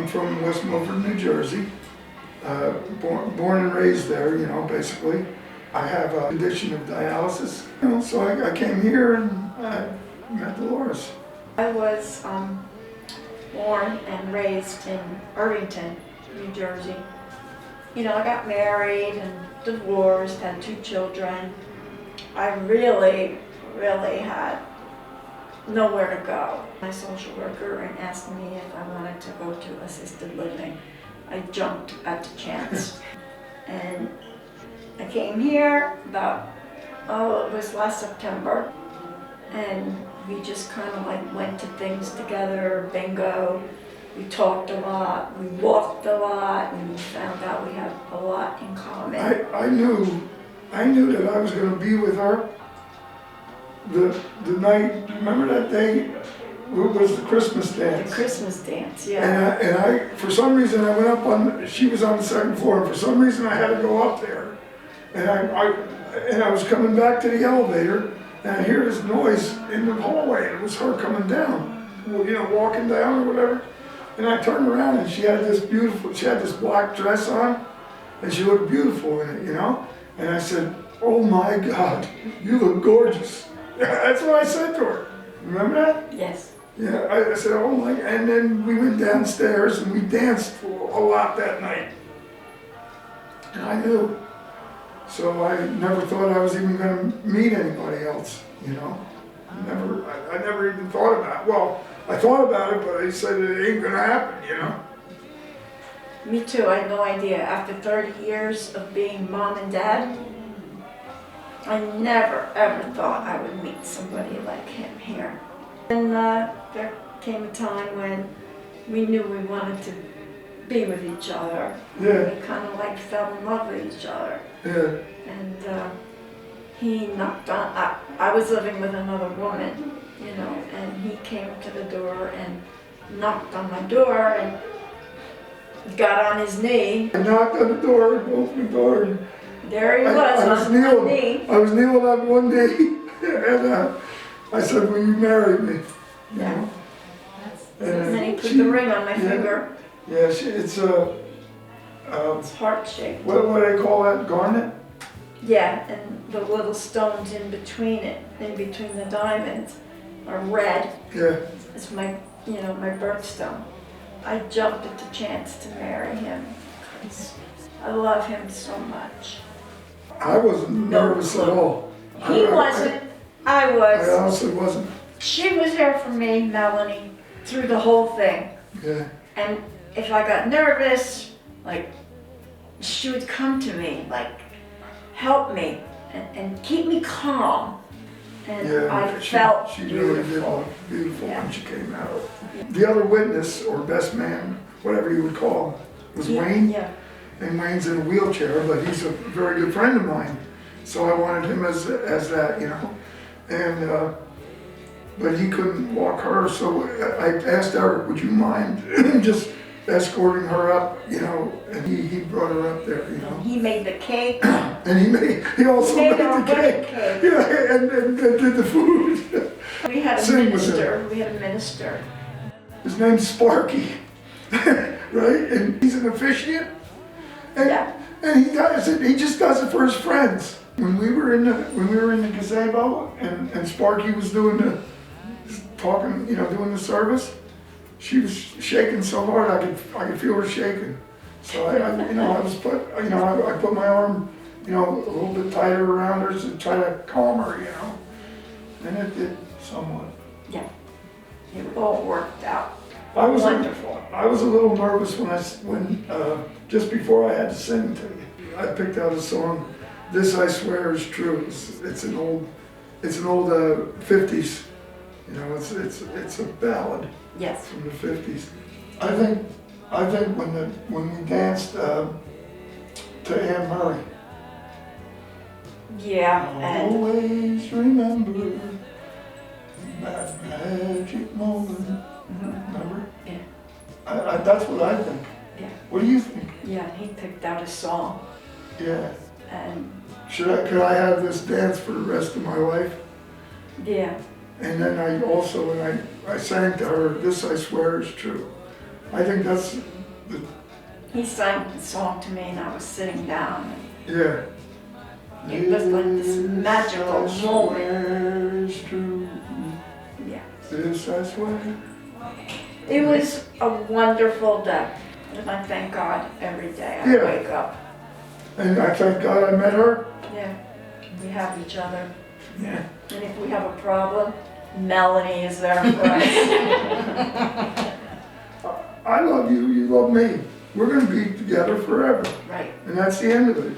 I'm from West Milford, New Jersey. Born and raised there, you know, basically. I have a condition of dialysis, you know, so I came here and I met Delores. I was born and raised in Irvington, New Jersey. You know, I got married and divorced, had 2 children. I really had nowhere to go. My social worker asked me if I wanted to go to assisted living. I jumped at the chance. And I came here about, it was last September. And we just kind of like went to things together, bingo. We talked a lot, we walked a lot, and we found out we had a lot in common. I knew that I was going to be with her the night, remember that day? It was the Christmas dance. The Christmas dance, yeah. And I, for some reason, I went up on, she was on the 2nd floor, and for some reason I had to go up there. And I was coming back to the elevator, and I hear this noise in the hallway, and it was her coming down, you know, walking down or whatever. And I turned around and she had this black dress on, and she looked beautiful in it, you know? And I said, "Oh my God, you look gorgeous." That's what I said to her. Remember that? Yes. Yeah, I said, "Oh my," and then we went downstairs and we danced a lot that night. And I knew. So I never thought I was even going to meet anybody else, you know? I never even thought about it. Well, I thought about it, but I said it ain't gonna happen, you know? Me too, I had no idea. After 30 years of being mom and dad, I never ever thought I would meet somebody like him here. And there came a time when we knew we wanted to be with each other. Yeah. We kind of like fell in love with each other. Yeah. And he knocked on, I was living with another woman, you know, and he came to the door and knocked on my door and got on his knee. I knocked on the door, opened the door, and there he was on one knee. I was kneeling on one knee, and I said, "Will you marry me?" You Yeah. know? And then he put the ring on my finger. Yeah, it's heart-shaped. What do they call that? Garnet? Yeah, and the little stones in between it, in between the diamonds, are red. Yeah. It's my, you know, my birthstone. I jumped at the chance to marry him because I love him so much. I wasn't nervous at all. He wasn't. I was. I honestly wasn't. She was here for me, Melanie, through the whole thing. Yeah. And if I got nervous, like, she would come to me, like, help me and keep me calm. And Yeah, I felt she really did look beautiful when she came out. The other witness, or best man, whatever you would call him, was Wayne. Yeah. And Wayne's in a wheelchair, but he's a very good friend of mine. So I wanted him as that, you know. And but he couldn't walk her, so I asked Eric, "Would you mind just escorting her up?" You know, and he brought her up there, you know. He made the cake. And he also made the cake. Yeah, and did the food. We had a minister. His name's Sparky, right? And he's an officiant. And, Yeah. And he just does it for his friends. When we were in the gazebo and Sparky was doing the service, she was shaking so hard I could feel her shaking. So I put my arm, you know, a little bit tighter around her to try to calm her, you know. And it did somewhat. Yeah. It all worked out. Wonderful. I was a little nervous when just before I had to sing to you. I picked out a song, "This I Swear Is True." It's an old 50s. You know, it's a ballad. Yes. From the 50s. I think when we danced to Anne Murray. Yeah. I'll always remember that magic moment. Remember? Yeah. That's what I think. Yeah. What do you think? Yeah, he picked out a song. Yeah. And Could I have this dance for the rest of my life? yeah. And then I sang to her, "This I Swear Is True." I think that's, He sang the song to me and I was sitting down. yeah. It was like this magical This I moment. swear is true. Yeah. This I swear. It was a wonderful day. And I thank God every day I Yeah. wake up. And I thank God I met her. Yeah. We have each other. Yeah. And if we have a problem, Melanie is there for us. I love you, you love me. We're gonna be together forever. Right. And that's the end of it.